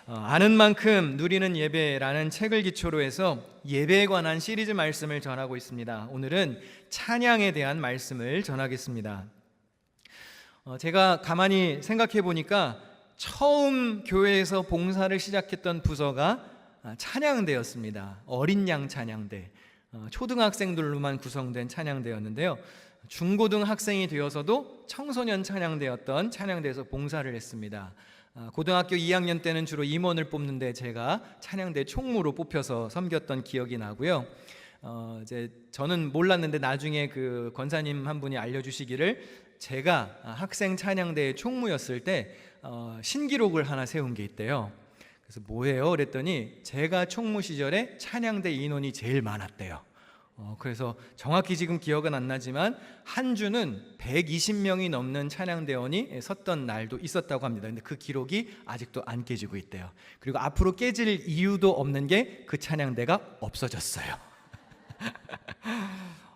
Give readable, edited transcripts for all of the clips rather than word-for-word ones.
아는 만큼 누리는 예배라는 책을 기초로 해서 예배에 관한 시리즈 말씀을 전하고 있습니다. 오늘은 찬양에 대한 말씀을 전하겠습니다. 제가 가만히 생각해 보니까 처음 교회에서 봉사를 시작했던 부서가 찬양대였습니다. 어린 양 찬양대, 초등학생들로만 구성된 찬양대였는데요. 중고등학생이 되어서도 청소년 찬양대였던 찬양대에서 봉사를 했습니다. 고등학교 2학년 때는 주로 임원을 뽑는데 제가 찬양대 총무로 뽑혀서 섬겼던 기억이 나고요. 이제 저는 몰랐는데 나중에 그 권사님 한 분이 알려주시기를 제가 학생 찬양대의 총무였을 때 신기록을 하나 세운 게 있대요. 그래서 뭐예요? 그랬더니 제가 총무 시절에 찬양대 인원이 제일 많았대요. 그래서 정확히 지금 기억은 안 나지만 한 주는 120명이 넘는 찬양대원이 섰던 날도 있었다고 합니다. 근데 그 기록이 아직도 안 깨지고 있대요. 그리고 앞으로 깨질 이유도 없는 게 그 찬양대가 없어졌어요.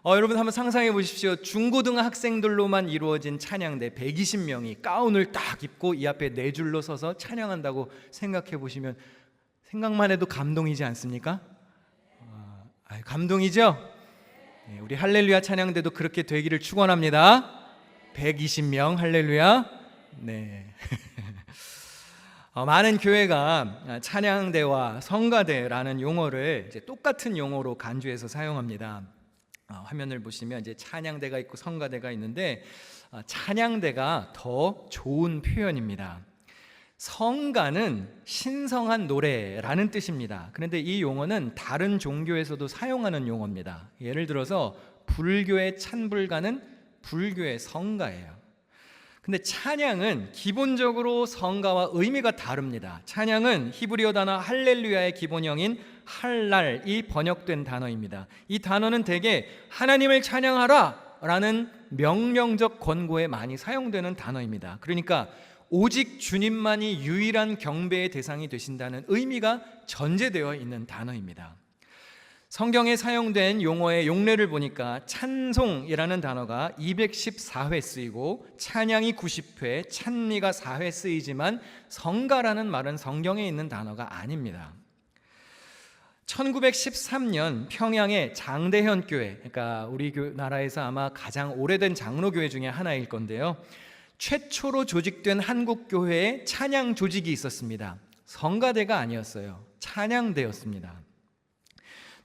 여러분 한번 상상해 보십시오. 중고등학생들로만 이루어진 찬양대 120명이 가운을 딱 입고 이 앞에 네 줄로 서서 찬양한다고 생각해 보시면 생각만 해도 감동이지 않습니까? 감동이죠? 우리 할렐루야 찬양대도 그렇게 되기를 축원합니다. 120명 할렐루야. 네. 많은 교회가 찬양대와 성가대라는 용어를 이제 똑같은 용어로 간주해서 사용합니다. 화면을 보시면 이제 찬양대가 있고 성가대가 있는데 찬양대가 더 좋은 표현입니다. 성가는 신성한 노래라는 뜻입니다. 그런데 이 용어는 다른 종교에서도 사용하는 용어입니다. 예를 들어서 불교의 찬불가는 불교의 성가예요. 근데 찬양은 기본적으로 성가와 의미가 다릅니다. 찬양은 히브리어 단어 할렐루야의 기본형인 할랄이 번역된 단어입니다. 이 단어는 대개 하나님을 찬양하라 라는 명령적 권고에 많이 사용되는 단어입니다. 그러니까 오직 주님만이 유일한 경배의 대상이 되신다는 의미가 전제되어 있는 단어입니다. 성경에 사용된 용어의 용례를 보니까 찬송이라는 단어가 214회 쓰이고 찬양이 90회, 찬미가 4회 쓰이지만 성가라는 말은 성경에 있는 단어가 아닙니다. 1913년 평양의 장대현 교회, 그러니까 우리 나라에서 아마 가장 오래된 장로교회 중에 하나일 건데요. 최초로 조직된 한국교회에 찬양 조직이 있었습니다. 성가대가 아니었어요. 찬양대였습니다.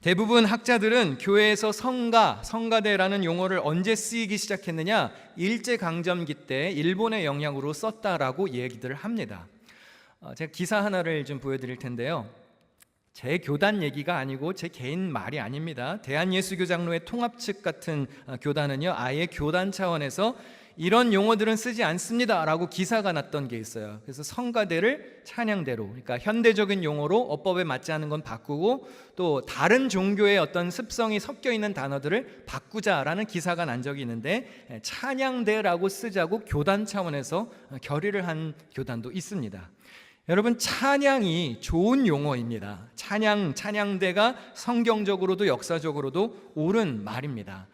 대부분 학자들은 교회에서 성가대라는 용어를 언제 쓰이기 시작했느냐, 일제강점기 때 일본의 영향으로 썼다라고 얘기들을 합니다. 제가 기사 하나를 좀 보여드릴 텐데요. 제 교단 얘기가 아니고 제 개인 말이 아닙니다. 대한예수교장로회 통합측 같은 교단은요, 아예 교단 차원에서 이런 용어들은 쓰지 않습니다 라고 기사가 났던 게 있어요. 그래서 성가대를 찬양대로, 그러니까 현대적인 용어로 어법에 맞지 않은 건 바꾸고 또 다른 종교의 어떤 습성이 섞여 있는 단어들을 바꾸자라는 기사가 난 적이 있는데, 찬양대라고 쓰자고 교단 차원에서 결의를 한 교단도 있습니다. 여러분, 찬양이 좋은 용어입니다. 찬양대가 성경적으로도 역사적으로도 옳은 말입니다.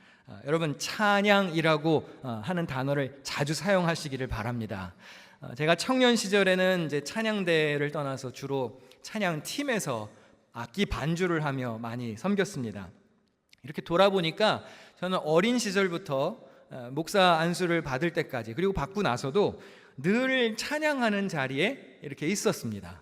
여러분, 찬양이라고 하는 단어를 자주 사용하시기를 바랍니다. 제가 청년 시절에는 이제 찬양대를 떠나서 주로 찬양팀에서 악기 반주를 하며 많이 섬겼습니다. 이렇게 돌아보니까 저는 어린 시절부터 목사 안수를 받을 때까지, 그리고 받고 나서도 늘 찬양하는 자리에 이렇게 있었습니다.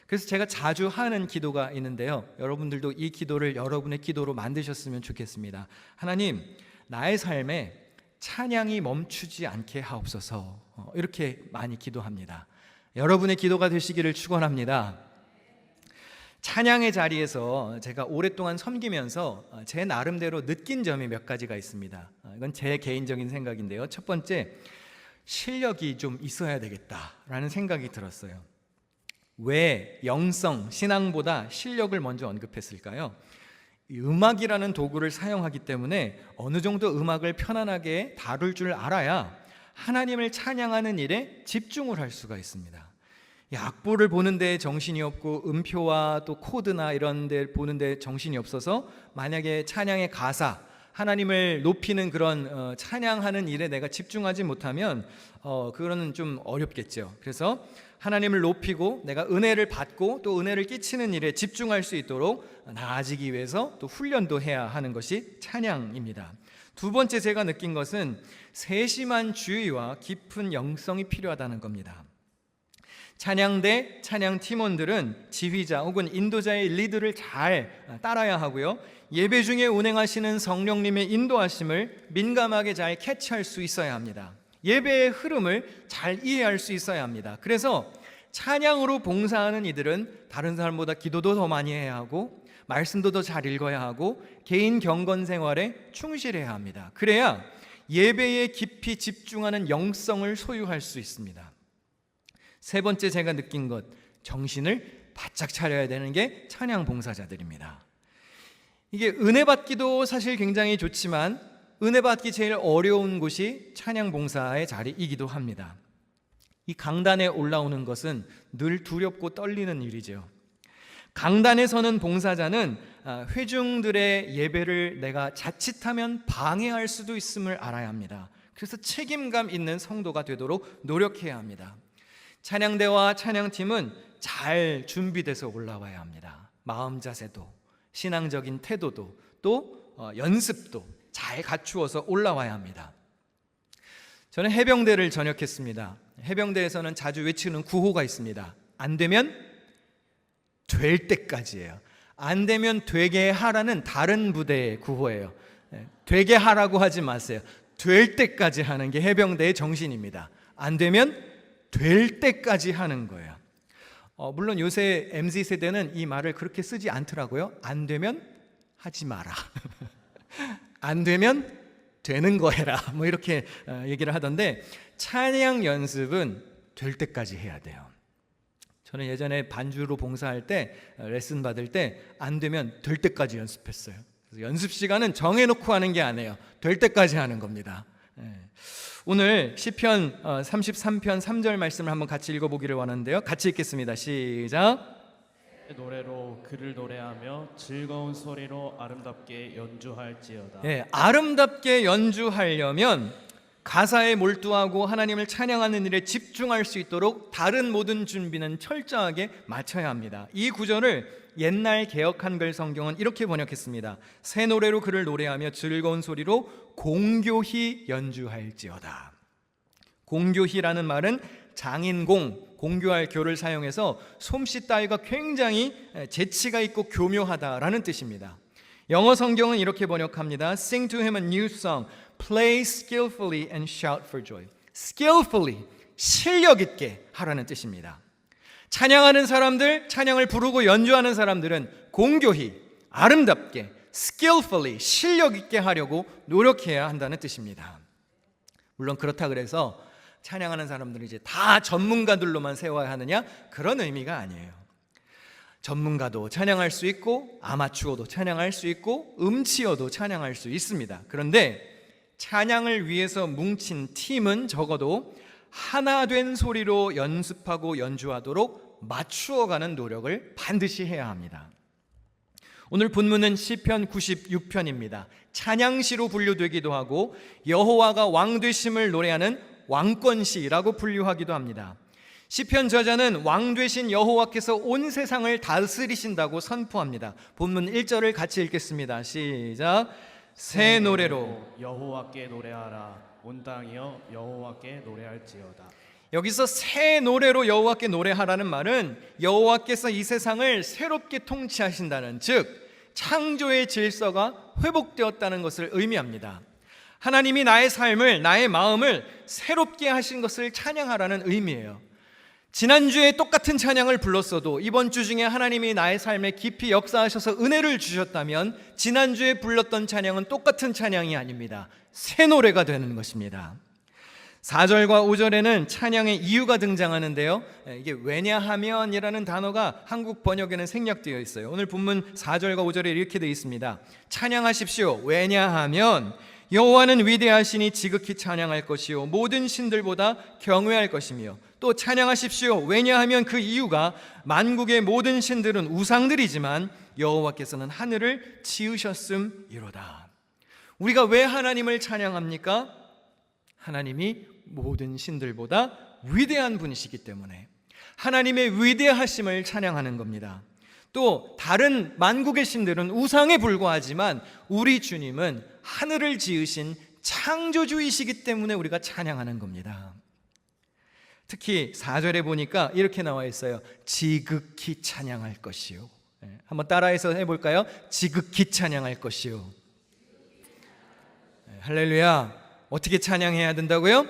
그래서 제가 자주 하는 기도가 있는데요. 여러분들도 이 기도를 여러분의 기도로 만드셨으면 좋겠습니다. 하나님, 나의 삶에 찬양이 멈추지 않게 하옵소서. 이렇게 많이 기도합니다. 여러분의 기도가 되시기를 축원합니다. 찬양의 자리에서 제가 오랫동안 섬기면서 제 나름대로 느낀 점이 몇 가지가 있습니다. 이건 제 개인적인 생각인데요. 첫 번째, 실력이 좀 있어야 되겠다라는 생각이 들었어요. 왜 영성, 신앙보다 실력을 먼저 언급했을까요? 음악이라는 도구를 사용하기 때문에 어느 정도 음악을 편안하게 다룰 줄 알아야 하나님을 찬양하는 일에 집중을 할 수가 있습니다. 악보를 보는데 정신이 없고 음표와 또 코드나 이런 데 보는데 정신이 없어서 만약에 찬양의 가사 하나님을 높이는 그런 찬양하는 일에 내가 집중하지 못하면 그거는 좀 어렵겠죠. 그래서 하나님을 높이고 내가 은혜를 받고 또 은혜를 끼치는 일에 집중할 수 있도록 나아지기 위해서 또 훈련도 해야 하는 것이 찬양입니다. 두 번째 제가 느낀 것은 세심한 주의와 깊은 영성이 필요하다는 겁니다. 찬양대, 찬양 팀원들은 지휘자 혹은 인도자의 리드를 잘 따라야 하고요. 예배 중에 운행하시는 성령님의 인도하심을 민감하게 잘 캐치할 수 있어야 합니다. 예배의 흐름을 잘 이해할 수 있어야 합니다. 그래서 찬양으로 봉사하는 이들은 다른 사람보다 기도도 더 많이 해야 하고 말씀도 더 잘 읽어야 하고 개인 경건 생활에 충실해야 합니다. 그래야 예배에 깊이 집중하는 영성을 소유할 수 있습니다. 세 번째 제가 느낀 것, 정신을 바짝 차려야 되는 게 찬양 봉사자들입니다. 이게 은혜 받기도 사실 굉장히 좋지만 은혜 받기 제일 어려운 곳이 찬양 봉사의 자리이기도 합니다. 이 강단에 올라오는 것은 늘 두렵고 떨리는 일이죠. 강단에 서는 봉사자는 회중들의 예배를 내가 자칫하면 방해할 수도 있음을 알아야 합니다. 그래서 책임감 있는 성도가 되도록 노력해야 합니다. 찬양대와 찬양팀은 잘 준비돼서 올라와야 합니다. 마음 자세도, 신앙적인 태도도, 또 연습도 잘 갖추어서 올라와야 합니다. 저는 해병대를 전역했습니다. 해병대에서는 자주 외치는 구호가 있습니다. 안 되면 될 때까지예요. 안 되면 되게 하라는 다른 부대의 구호예요. 되게 하라고 하지 마세요. 될 때까지 하는 게 해병대의 정신입니다. 안 되면 될 때까지 하는 거예요. 물론 요새 MZ세대는 이 말을 그렇게 쓰지 않더라고요. 안 되면 하지 마라. 안 되면 되는 거 해라. 뭐 이렇게 얘기를 하던데 찬양 연습은 될 때까지 해야 돼요. 저는 예전에 반주로 봉사할 때 레슨 받을 때 안 되면 될 때까지 연습했어요. 그래서 연습 시간은 정해놓고 하는 게 아니에요. 될 때까지 하는 겁니다. 오늘 시편 33편 3절 말씀을 한번 같이 읽어보기를 원하는데요. 같이 읽겠습니다. 시작. 노래로 그를 노래하며 즐거운 소리로 아름답게 연주할지어다. 아름답게 연주하려면 가사에 몰두하고 하나님을 찬양하는 일에 집중할 수 있도록 다른 모든 준비는 철저하게 마쳐야 합니다. 이 구절을 옛날 개역 한글 성경은 이렇게 번역했습니다. 새 노래로 그를 노래하며 즐거운 소리로 공교히 연주할지어다. 공교히라는 말은 장인공, 공교할 교를 사용해서 솜씨 따위가 굉장히 재치가 있고 교묘하다라는 뜻입니다. 영어 성경은 이렇게 번역합니다. Sing to him a new song, play skillfully and shout for joy. skillfully, 실력 있게 하라는 뜻입니다. 찬양하는 사람들, 찬양을 부르고 연주하는 사람들은 공교히, 아름답게, skillfully, 실력 있게 하려고 노력해야 한다는 뜻입니다. 물론 그렇다 그래서 찬양하는 사람들은 이제 다 전문가들로만 세워야 하느냐? 그런 의미가 아니에요. 전문가도 찬양할 수 있고 아마추어도 찬양할 수 있고 음치어도 찬양할 수 있습니다. 그런데 찬양을 위해서 뭉친 팀은 적어도 하나 된 소리로 연습하고 연주하도록 맞추어가는 노력을 반드시 해야 합니다. 오늘 본문은 시편 96편입니다. 찬양시로 분류되기도 하고 여호와가 왕 되심을 노래하는 왕권시라고 분류하기도 합니다. 시편 저자는 왕 되신 여호와께서 온 세상을 다스리신다고 선포합니다. 본문 1절을 같이 읽겠습니다. 시작. 새 노래로 여호와께 노래하라. 온 땅이여 여호와께 노래할지어다. 여기서 새 노래로 여호와께 노래하라는 말은 여호와께서 이 세상을 새롭게 통치하신다는, 즉 창조의 질서가 회복되었다는 것을 의미합니다. 하나님이 나의 삶을, 나의 마음을 새롭게 하신 것을 찬양하라는 의미예요. 지난주에 똑같은 찬양을 불렀어도 이번 주 중에 하나님이 나의 삶에 깊이 역사하셔서 은혜를 주셨다면 지난주에 불렀던 찬양은 똑같은 찬양이 아닙니다. 새 노래가 되는 것입니다. 4절과 5절에는 찬양의 이유가 등장하는데요. 이게 왜냐하면이라는 단어가 한국 번역에는 생략되어 있어요. 오늘 본문 4절과 5절에 이렇게 되어 있습니다. 찬양하십시오. 왜냐하면 여호와는 위대하시니 지극히 찬양할 것이요 모든 신들보다 경외할 것이며, 또 찬양하십시오. 왜냐하면 그 이유가 만국의 모든 신들은 우상들이지만 여호와께서는 하늘을 지으셨음이로다. 우리가 왜 하나님을 찬양합니까? 하나님이 모든 신들보다 위대한 분이시기 때문에 하나님의 위대하심을 찬양하는 겁니다. 또 다른 만국의 신들은 우상에 불과하지만 우리 주님은 하늘을 지으신 창조주이시기 때문에 우리가 찬양하는 겁니다. 특히 4절에 보니까 이렇게 나와 있어요. 지극히 찬양할 것이요. 한번 따라해서 해볼까요? 지극히 찬양할 것이요. 할렐루야. 어떻게 찬양해야 된다고요?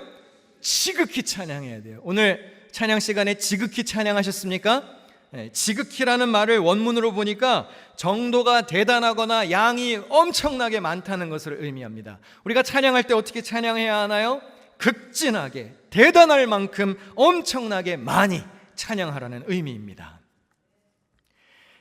지극히 찬양해야 돼요. 오늘 찬양 시간에 지극히 찬양하셨습니까? 지극히라는 말을 원문으로 보니까 정도가 대단하거나 양이 엄청나게 많다는 것을 의미합니다. 우리가 찬양할 때 어떻게 찬양해야 하나요? 극진하게, 대단할 만큼 엄청나게 많이 찬양하라는 의미입니다.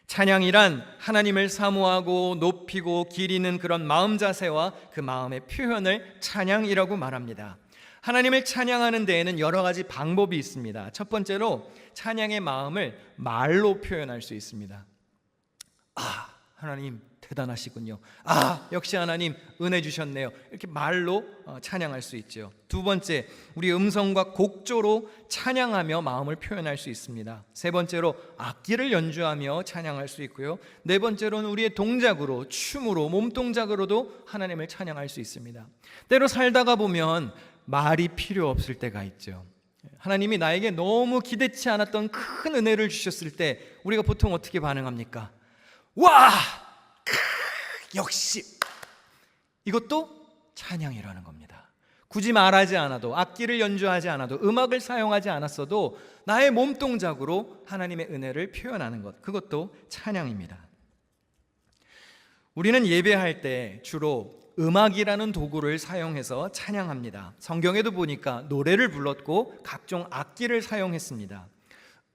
찬양이란 하나님을 사모하고 높이고 기리는 그런 마음 자세와 그 마음의 표현을 찬양이라고 말합니다. 하나님을 찬양하는 데에는 여러 가지 방법이 있습니다. 첫 번째로 찬양의 마음을 말로 표현할 수 있습니다. 하나님 대단하시군요. 역시 하나님 은혜 주셨네요. 이렇게 말로 찬양할 수 있죠. 두 번째, 우리 음성과 곡조로 찬양하며 마음을 표현할 수 있습니다. 세 번째로 악기를 연주하며 찬양할 수 있고요. 네 번째로는 우리의 동작으로, 춤으로, 몸동작으로도 하나님을 찬양할 수 있습니다. 때로 살다가 보면 말이 필요 없을 때가 있죠. 하나님이 나에게 너무 기대치 않았던 큰 은혜를 주셨을 때 우리가 보통 어떻게 반응합니까? 와! 역시! 이것도 찬양이라는 겁니다. 굳이 말하지 않아도, 악기를 연주하지 않아도, 음악을 사용하지 않았어도 나의 몸동작으로 하나님의 은혜를 표현하는 것, 그것도 찬양입니다. 우리는 예배할 때 주로 음악이라는 도구를 사용해서 찬양합니다. 성경에도 보니까 노래를 불렀고 각종 악기를 사용했습니다.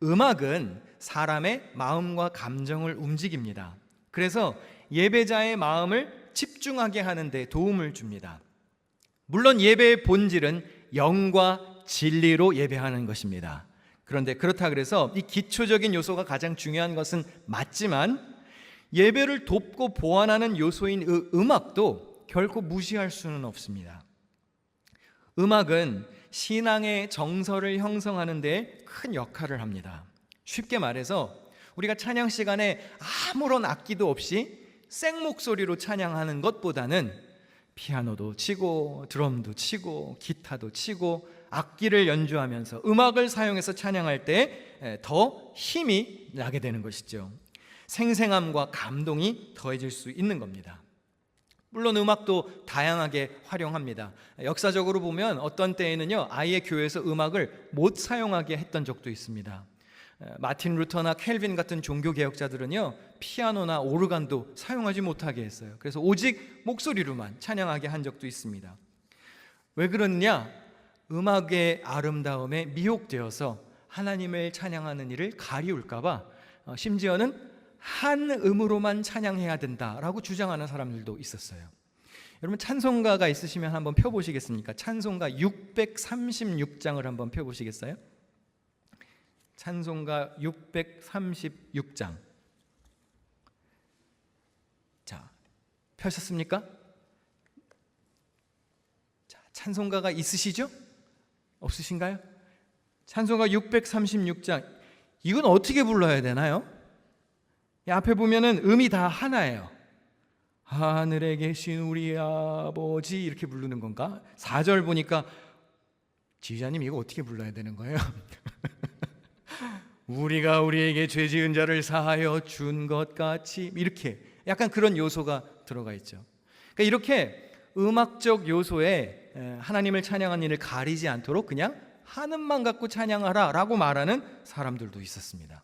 음악은 사람의 마음과 감정을 움직입니다. 그래서 예배자의 마음을 집중하게 하는 데 도움을 줍니다. 물론 예배의 본질은 영과 진리로 예배하는 것입니다. 그런데 그렇다 그래서 이 기초적인 요소가 가장 중요한 것은 맞지만 예배를 돕고 보완하는 요소인 음악도 결코 무시할 수는 없습니다. 음악은 신앙의 정서를 형성하는 데 큰 역할을 합니다. 쉽게 말해서 우리가 찬양 시간에 아무런 악기도 없이 생목소리로 찬양하는 것보다는 피아노도 치고 드럼도 치고 기타도 치고 악기를 연주하면서 음악을 사용해서 찬양할 때 더 힘이 나게 되는 것이죠. 생생함과 감동이 더해질 수 있는 겁니다. 물론 음악도 다양하게 활용합니다. 역사적으로 보면 어떤 때에는요, 아예 교회에서 음악을 못 사용하게 했던 적도 있습니다. 마틴 루터나 켈빈 같은 종교 개혁자들은요, 피아노나 오르간도 사용하지 못하게 했어요. 그래서 오직 목소리로만 찬양하게 한 적도 있습니다. 왜 그러느냐? 음악의 아름다움에 미혹되어서 하나님을 찬양하는 일을 가리울까 봐 심지어는 한 음으로만 찬양해야 된다라고 주장하는 사람들도 있었어요. 여러분 찬송가가 있으시면 한번 펴보시겠습니까? 찬송가 636장을 한번 펴보시겠어요? 찬송가 636장. 자, 펴셨습니까? 자, 찬송가가 있으시죠? 없으신가요? 찬송가 636장. 이건 어떻게 불러야 되나요? 앞에 보면은 음이 다 하나예요. 하늘에 계신 우리 아버지 이렇게 부르는 건가? 4절 보니까 지휘자님 이거 어떻게 불러야 되는 거예요? 우리가 우리에게 죄 지은 자를 사하여 준 것 같이 이렇게 약간 그런 요소가 들어가 있죠. 그러니까 이렇게 음악적 요소에 하나님을 찬양하는 일을 가리지 않도록 그냥 한음만 갖고 찬양하라 라고 말하는 사람들도 있었습니다.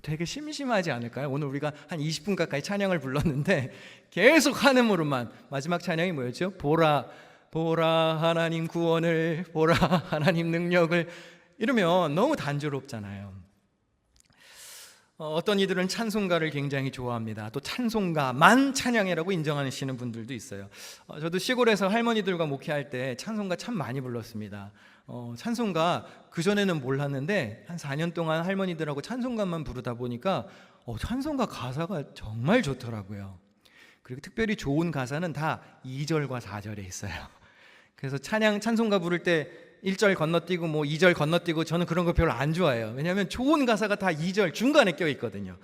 되게 심심하지 않을까요? 오늘 우리가 한 20분 가까이 찬양을 불렀는데 계속 한음으로만. 마지막 찬양이 뭐였죠? 보라 보라 하나님 구원을, 보라 하나님 능력을. 이러면 너무 단조롭잖아요. 어떤 이들은 찬송가를 굉장히 좋아합니다. 또 찬송가만 찬양이라고 인정하시는 분들도 있어요. 저도 시골에서 할머니들과 목회할 때 찬송가 참 많이 불렀습니다. 찬송가 그전에는 몰랐는데 한 4년 동안 할머니들하고 찬송가만 부르다 보니까 찬송가 가사가 정말 좋더라고요. 그리고 특별히 좋은 가사는 다 2절과 4절에 있어요. 그래서 찬송가 부를 때 1절 건너뛰고 뭐 2절 건너뛰고 저는 그런 거 별로 안 좋아해요. 왜냐하면 좋은 가사가 다 2절 중간에 껴 있거든요.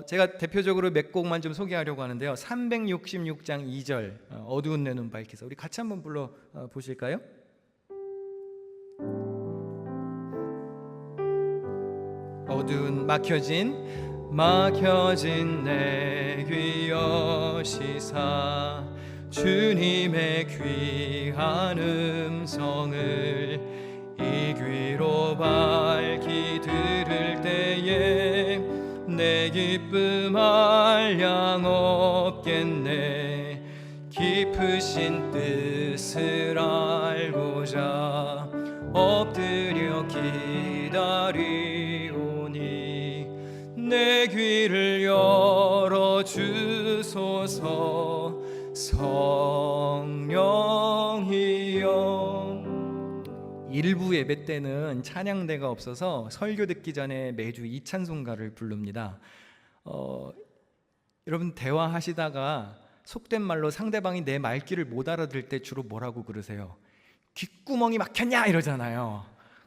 제가 대표적으로 몇 곡만 좀 소개하려고 하는데요. 366장 2절 어두운 내 눈 밝히사, 우리 같이 한번 불러 보실까요? 어두운 막혀진 내 귀 여시사 주님의 귀한 음성을 이 귀로 밝히 들을 때에 내 기쁨 한량 없겠네. 깊으신 뜻을 알고자 엎드려 기다리오니 내 귀를 열어주소서. 성령이여. 일부 예배 때는 찬양대가 없어서 설교 듣기 전에 매주 이 찬송가를 부릅니다. 여러분 대화하시다가 속된 말로 상대방이 내 말귀를 못 알아들을 때 주로 뭐라고 그러세요? 귓구멍이 막혔냐 이러잖아요.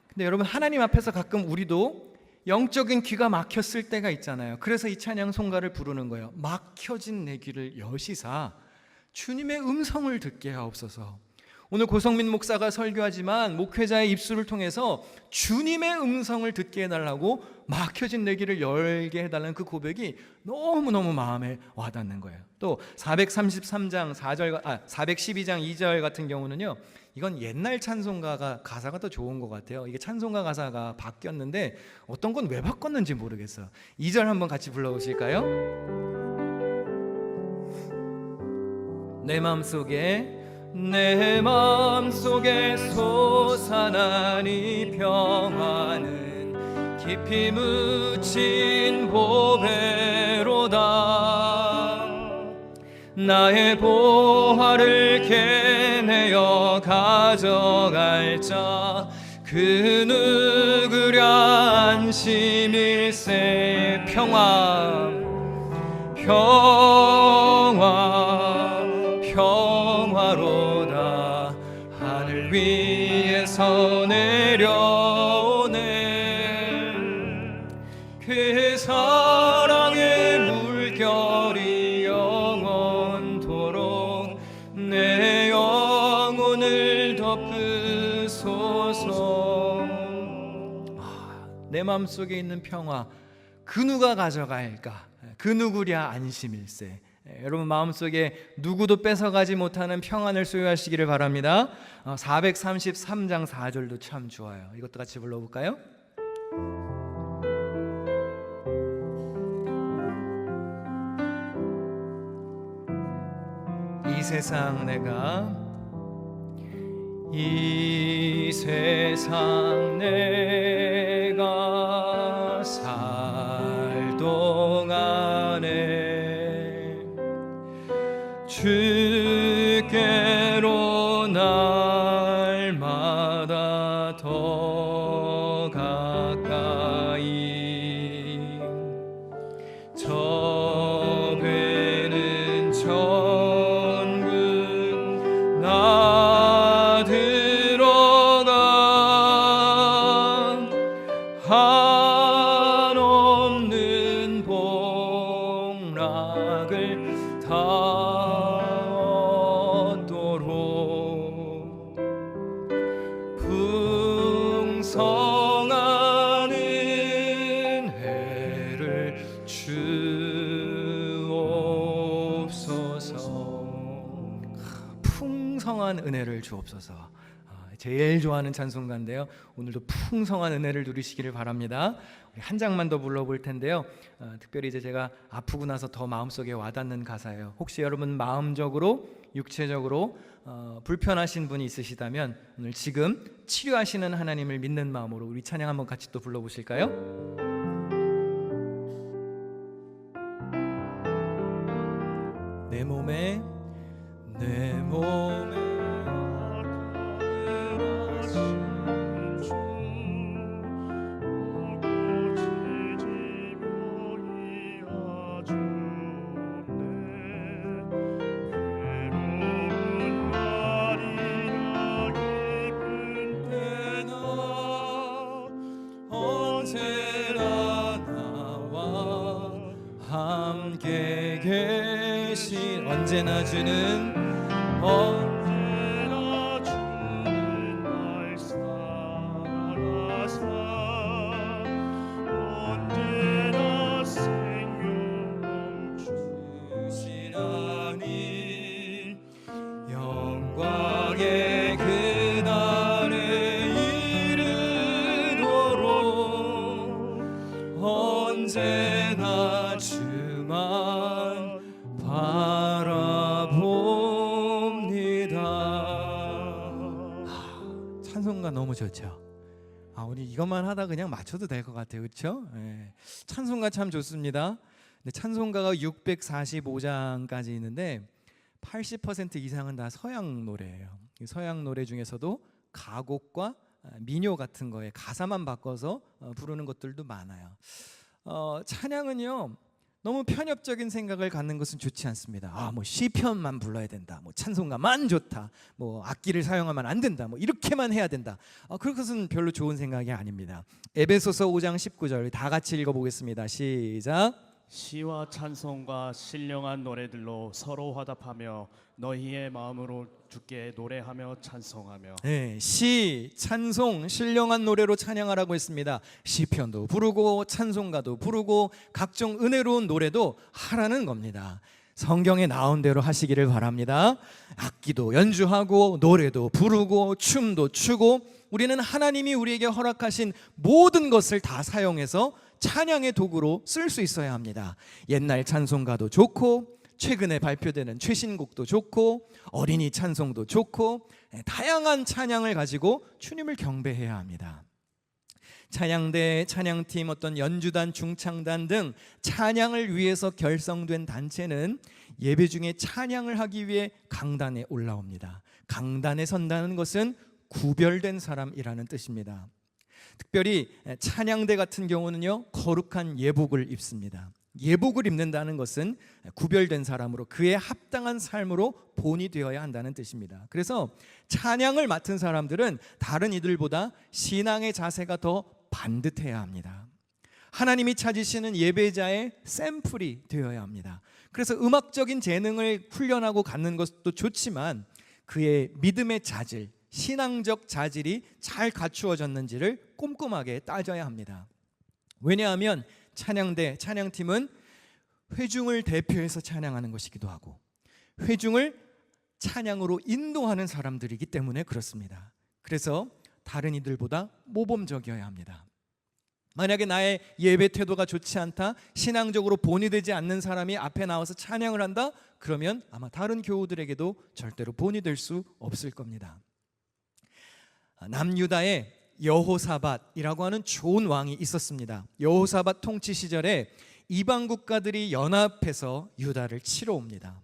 근데 여러분 하나님 앞에서 가끔 우리도 영적인 귀가 막혔을 때가 있잖아요. 그래서 이 찬양 송가를 부르는 거예요. 막혀진 내 귀를 여시사 주님의 음성을 듣게 하옵소서. 오늘 고성민 목사가 설교하지만 목회자의 입술을 통해서 주님의 음성을 듣게 해달라고 막혀진 내 귀를 열게 해달라는 그 고백이 너무너무 마음에 와닿는 거예요. 또 433장 412장 2절 같은 경우는요, 이건 옛날 찬송가가 가사가 더 좋은 것 같아요. 이게 찬송가 가사가 바뀌었는데 어떤 건 왜 바꿨는지 모르겠어요. 2절 한번 같이 불러보실까요? 내 마음속에 솟아나니 평화는 깊이 묻힌 보배로다. 나의 보화를 캐내어 가져갈 자 그 누구랴. 안심일세 평화로다. 하늘 위에서 내려오네. 그 사랑의 물결이 영원토록 내 영혼을 덮으소서. 내 마음속에 있는 평화, 그 누가 가져갈까? 그 누구랴 안심일세. 여러분 마음속에 누구도 뺏어가지 못하는 평안을 소유하시기를 바랍니다. 433장 4절도 참 좋아요. 이것도 같이 불러볼까요? 이 세상 내가 살 동안에 주께로 날마다 더 가까이 저 배는 천국 나 들어가 한없는 복락을 다 풍성한 은혜를 주옵소서. 풍성한 은혜를 주옵소서. 제일 좋아하는 찬송가인데요. 오늘도 풍성한 은혜를 누리시기를 바랍니다. 우리 한 장만 더 불러볼 텐데요. 특별히 이제 제가 아프고 나서 더 마음속에 와닿는 가사예요. 혹시 여러분 마음적으로, 육체적으로 불편하신 분이 있으시다면 오늘 지금 치료하시는 하나님을 믿는 마음으로 우리 찬양 한번 같이 또 불러보실까요? 내 몸에 언제나 주는 언제나 주는 날 사랑하사 언제나 생명 주시나니 영광의 그날에 이르도록 언제나 주만 바라봅니다. 찬송가 너무 좋죠. 우리 이것만 하다 그냥 맞춰도 될 것 같아요, 그렇죠? 찬송가 참 좋습니다. 근데 찬송가가 645장까지 있는데 80% 이상은 다 서양 노래예요. 서양 노래 중에서도 가곡과 민요 같은 거에 가사만 바꿔서 부르는 것들도 많아요. 찬양은요, 너무 편협적인 생각을 갖는 것은 좋지 않습니다. 뭐 시편만 불러야 된다, 뭐 찬송가만 좋다, 뭐 악기를 사용하면 안 된다, 뭐 이렇게만 해야 된다. 그것은 별로 좋은 생각이 아닙니다. 에베소서 5장 19절 다 같이 읽어보겠습니다. 시작. 시와 찬송과 신령한 노래들로 서로 화답하며 너희의 마음으로 주께 노래하며 찬송하며. 네, 시, 찬송, 신령한 노래로 찬양하라고 했습니다. 시편도 부르고 찬송가도 부르고 각종 은혜로운 노래도 하라는 겁니다. 성경에 나온 대로 하시기를 바랍니다. 악기도 연주하고 노래도 부르고 춤도 추고 우리는 하나님이 우리에게 허락하신 모든 것을 다 사용해서 찬양의 도구로 쓸 수 있어야 합니다. 옛날 찬송가도 좋고 최근에 발표되는 최신곡도 좋고 어린이 찬송도 좋고 다양한 찬양을 가지고 주님을 경배해야 합니다. 찬양대, 찬양팀, 어떤 연주단, 중창단 등 찬양을 위해서 결성된 단체는 예배 중에 찬양을 하기 위해 강단에 올라옵니다. 강단에 선다는 것은 구별된 사람이라는 뜻입니다. 특별히 찬양대 같은 경우는요, 거룩한 예복을 입습니다. 예복을 입는다는 것은 구별된 사람으로 그에 합당한 삶으로 본이 되어야 한다는 뜻입니다. 그래서 찬양을 맡은 사람들은 다른 이들보다 신앙의 자세가 더 반듯해야 합니다. 하나님이 찾으시는 예배자의 샘플이 되어야 합니다. 그래서 음악적인 재능을 훈련하고 갖는 것도 좋지만 그의 믿음의 자질, 신앙적 자질이 잘 갖추어졌는지를 꼼꼼하게 따져야 합니다. 왜냐하면 찬양대, 찬양팀은 회중을 대표해서 찬양하는 것이기도 하고 회중을 찬양으로 인도하는 사람들이기 때문에 그렇습니다. 그래서 다른 이들보다 모범적이어야 합니다. 만약에 나의 예배 태도가 좋지 않다, 신앙적으로 본이 되지 않는 사람이 앞에 나와서 찬양을 한다, 그러면 아마 다른 교우들에게도 절대로 본이 될 수 없을 겁니다. 남유다에 여호사밧이라고 하는 좋은 왕이 있었습니다. 여호사밧 통치 시절에 이방 국가들이 연합해서 유다를 치러 옵니다.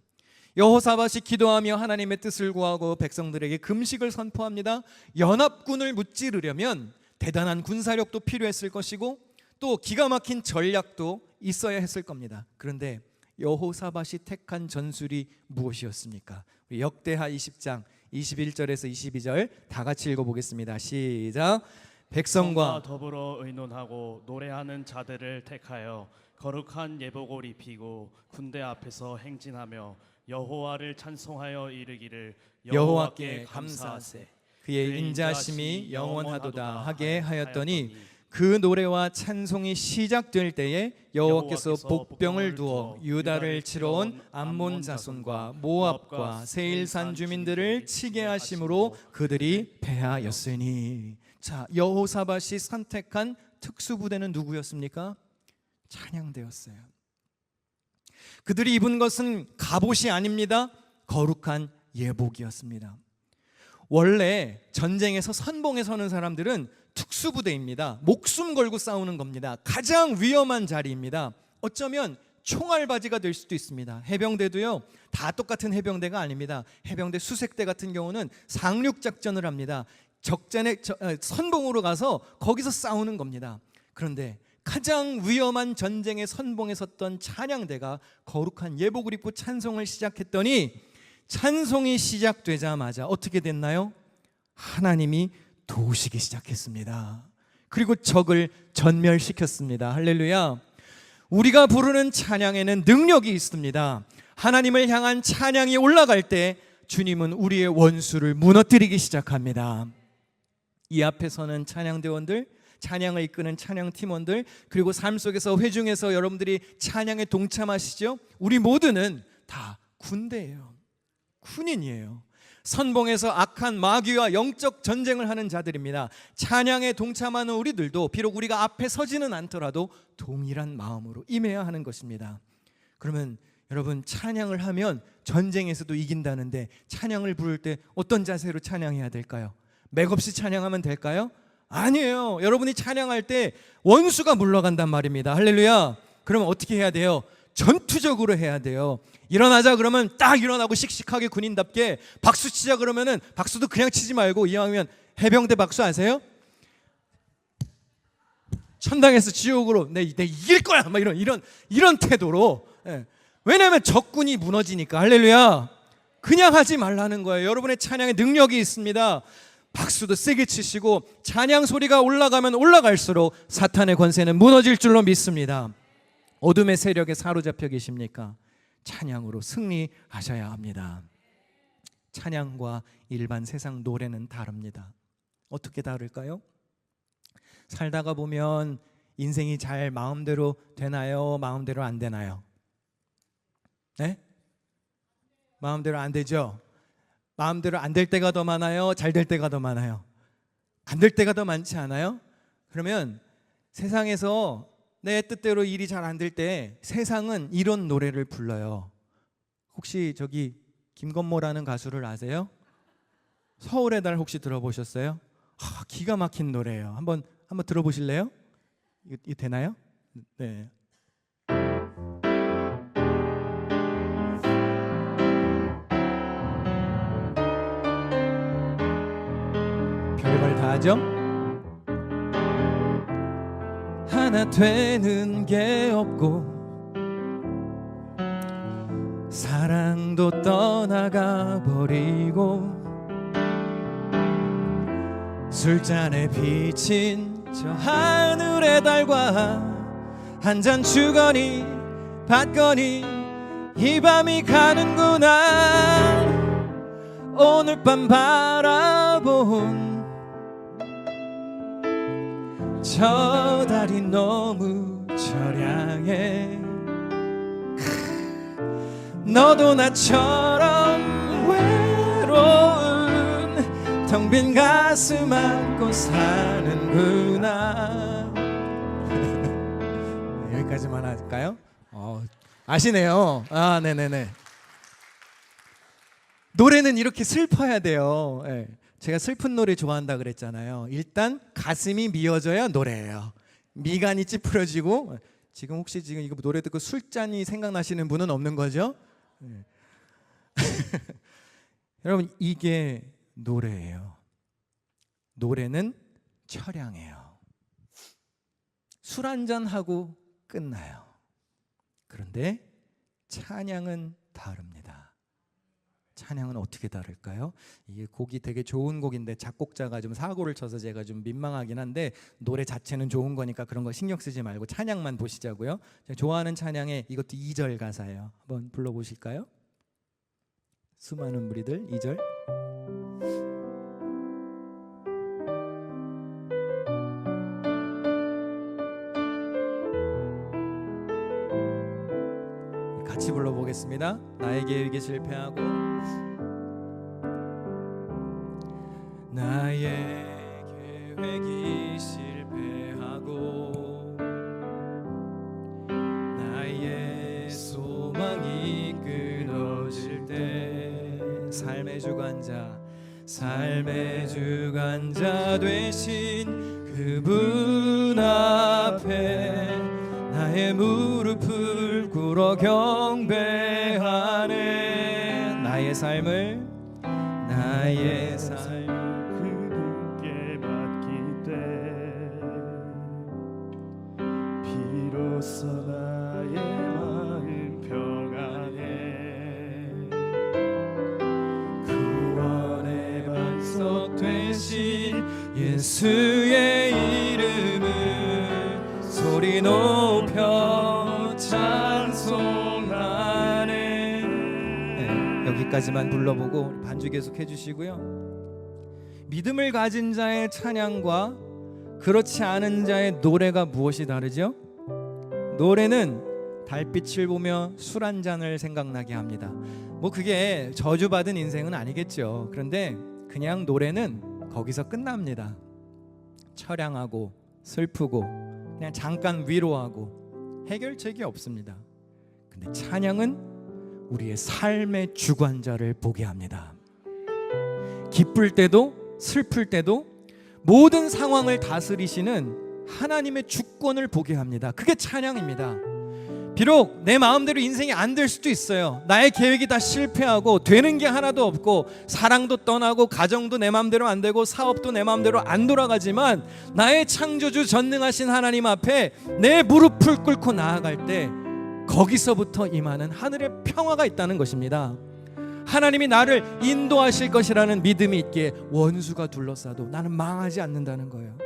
여호사밧이 기도하며 하나님의 뜻을 구하고 백성들에게 금식을 선포합니다. 연합군을 무찌르려면 대단한 군사력도 필요했을 것이고 또 기가 막힌 전략도 있어야 했을 겁니다. 그런데 여호사밧이 택한 전술이 무엇이었습니까? 우리 역대하 20장 21절에서 22절 다 같이 읽어보겠습니다. 시작. 백성과 더불어 의논하고 노래하는 자들을 택하여 거룩한 예복을 입히고 군대 앞에서 행진하며 여호와를 찬송하여 이르기를 여호와께 감사하세 그의 인자심이 영원하도다 하게 하였더니 그 노래와 찬송이 시작될 때에 여호와께서 복병을 두어 유다를 치러 온 암몬 자손과 모압과 세일산 주민들을 치게 하심으로 그들이 패하였으니. 자, 여호사밧이 선택한 특수부대는 누구였습니까? 찬양대였어요. 그들이 입은 것은 갑옷이 아닙니다. 거룩한 예복이었습니다. 원래 전쟁에서 선봉에 서는 사람들은 특수부대입니다. 목숨 걸고 싸우는 겁니다. 가장 위험한 자리입니다. 어쩌면 총알바지가 될 수도 있습니다. 해병대도요, 다 똑같은 해병대가 아닙니다. 해병대 수색대 같은 경우는 상륙작전을 합니다. 적전에 선봉으로 가서 거기서 싸우는 겁니다. 그런데 가장 위험한 전쟁의 선봉에 섰던 찬양대가 거룩한 예복을 입고 찬송을 시작했더니 찬송이 시작되자마자 어떻게 됐나요? 하나님이 도우시기 시작했습니다. 그리고 적을 전멸시켰습니다. 할렐루야. 우리가 부르는 찬양에는 능력이 있습니다. 하나님을 향한 찬양이 올라갈 때 주님은 우리의 원수를 무너뜨리기 시작합니다. 이 앞에서는 찬양대원들, 찬양을 이끄는 찬양팀원들, 그리고 삶 속에서 회중에서 여러분들이 찬양에 동참하시죠? 우리 모두는 다 군대예요. 군인이에요. 선봉에서 악한 마귀와 영적 전쟁을 하는 자들입니다. 찬양에 동참하는 우리들도 비록 우리가 앞에 서지는 않더라도 동일한 마음으로 임해야 하는 것입니다. 그러면 여러분, 찬양을 하면 전쟁에서도 이긴다는데 찬양을 부를 때 어떤 자세로 찬양해야 될까요? 맥없이 찬양하면 될까요? 아니에요. 여러분이 찬양할 때 원수가 물러간단 말입니다. 할렐루야. 그러면 어떻게 해야 돼요? 전투적으로 해야 돼요. 일어나자 그러면 딱 일어나고 씩씩하게 군인답게 박수 치자 그러면은 박수도 그냥 치지 말고, 이왕이면 해병대 박수 아세요? 천당에서 지옥으로 내 이길 거야 막 이런 태도로. 예. 왜냐하면 적군이 무너지니까. 할렐루야. 그냥 하지 말라는 거예요. 여러분의 찬양에 능력이 있습니다. 박수도 세게 치시고 찬양 소리가 올라가면 올라갈수록 사탄의 권세는 무너질 줄로 믿습니다. 어둠의 세력에 사로잡혀 계십니까? 찬양으로 승리하셔야 합니다. 찬양과 일반 세상 노래는 다릅니다. 어떻게 다를까요? 살다가 보면 인생이 잘 마음대로 되나요? 마음대로 안 되나요? 네? 마음대로 안 되죠? 마음대로 안 될 때가 더 많아요? 잘 될 때가 더 많아요? 안 될 때가 더 많지 않아요? 그러면 세상에서 내 뜻대로 일이 잘 안 될 때 세상은 이런 노래를 불러요. 혹시 저기 김건모라는 가수를 아세요? 서울의 달 혹시 들어보셨어요? 기가 막힌 노래예요. 한번 들어보실래요? 이거 되나요? 네. 별걸 다 하죠? 하나 되는 게 없고 사랑도 떠나가 버리고 술잔에 비친 저 하늘의 달과 한 잔 주거니 받거니 이 밤이 가는구나. 오늘 밤 바라본 저 달이 너무 처량해. 너도 나처럼 외로운 텅 빈 가슴 안고 사는구나. 여기까지만 할까요? 아시네요. 네네네. 노래는 이렇게 슬퍼야 돼요. 네. 제가 슬픈 노래 좋아한다 그랬잖아요. 일단 가슴이 미어져야 노래예요. 미간이 찌푸려지고. 지금 혹시 이거 노래 듣고 술잔이 생각나시는 분은 없는 거죠? 네. 여러분, 이게 노래예요. 노래는 처량해요. 술 한잔 하고 끝나요. 그런데 찬양은 다릅니다. 찬양은 어떻게 다를까요? 이게 곡이 되게 좋은 곡인데 작곡자가 좀 사고를 쳐서 제가 좀 민망하긴 한데, 노래 자체는 좋은 거니까 그런 거 신경 쓰지 말고 찬양만 보시자고요. 제가 좋아하는 찬양에 이것도 2절 가사예요. 한번 불러보실까요? 수많은 무리들 2절. 같이 불러보겠습니다. 나의 계획이 실패하고 나의 계획이 실패하고 나의 소망이 끊어질 때 삶의 주관자 되신 그분 앞에 나의 무릎을 꿇어 경배하네. 나의 삶을 그분께 맡길 때 비로소 나의 마음 평안해. 구원의 반석 되신 예수의 이름을 소리 높여 찬송하네. 여기까지만 불러보고 반주 계속 해주시고요. 믿음을 가진 자의 찬양과 그렇지 않은 자의 노래가 무엇이 다르죠? 노래는 달빛을 보며 술 한 잔을 생각나게 합니다. 뭐 그게 저주받은 인생은 아니겠죠. 그런데 그냥 노래는 거기서 끝납니다. 처량하고 슬프고 그냥 잠깐 위로하고 해결책이 없습니다. 근데 찬양은 우리의 삶의 주관자를 보게 합니다. 기쁠 때도 슬플 때도 모든 상황을 다스리시는 하나님의 주권을 보게 합니다. 그게 찬양입니다. 비록 내 마음대로 인생이 안 될 수도 있어요. 나의 계획이 다 실패하고 되는 게 하나도 없고 사랑도 떠나고 가정도 내 마음대로 안 되고 사업도 내 마음대로 안 돌아가지만 나의 창조주 전능하신 하나님 앞에 내 무릎을 꿇고 나아갈 때 거기서부터 임하는 하늘의 평화가 있다는 것입니다. 하나님이 나를 인도하실 것이라는 믿음이 있기에 원수가 둘러싸도 나는 망하지 않는다는 거예요.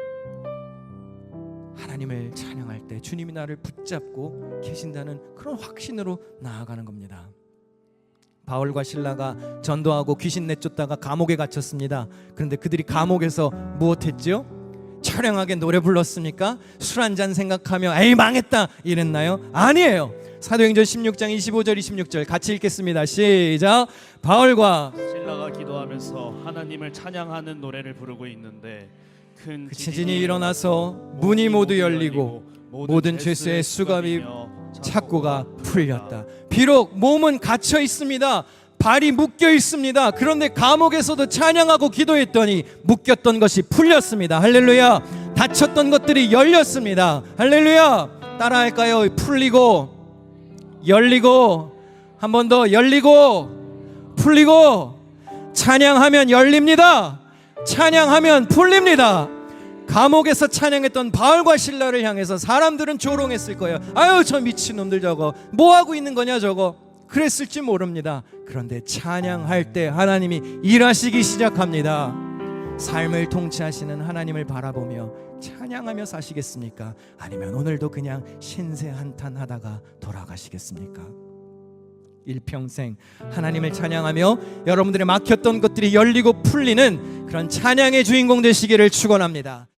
하나님을 찬양할 때 주님이 나를 붙잡고 계신다는 그런 확신으로 나아가는 겁니다. 바울과 신라가 전도하고 귀신 내쫓다가 감옥에 갇혔습니다. 그런데 그들이 감옥에서 무엇했죠? 처량하게 노래 불렀습니까? 술 한잔 생각하며 에이 망했다 이랬나요? 아니에요. 사도행전 16장 25절 26절 같이 읽겠습니다. 시작. 바울과 신라가 기도하면서 하나님을 찬양하는 노래를 부르고 있는데 큰 그 지진이 일어나서 문이 모두 열리고 모든 죄수의 수갑이 착고가 풀렸다. 비록 몸은 갇혀 있습니다. 발이 묶여 있습니다. 그런데 감옥에서도 찬양하고 기도했더니 묶였던 것이 풀렸습니다. 할렐루야. 닫혔던 것들이 열렸습니다. 할렐루야. 따라할까요? 풀리고 열리고 한 번 더 열리고 풀리고 찬양하면 열립니다. 찬양하면 풀립니다. 감옥에서 찬양했던 바울과 신라를 향해서 사람들은 조롱했을 거예요. 아유 저 미친놈들 저거 뭐하고 있는 거냐 저거 그랬을지 모릅니다. 그런데 찬양할 때 하나님이 일하시기 시작합니다. 삶을 통치하시는 하나님을 바라보며 찬양하며 사시겠습니까? 아니면 오늘도 그냥 신세 한탄하다가 돌아가시겠습니까? 일평생 하나님을 찬양하며 여러분들의 막혔던 것들이 열리고 풀리는 그런 찬양의 주인공 되시기를 축원합니다.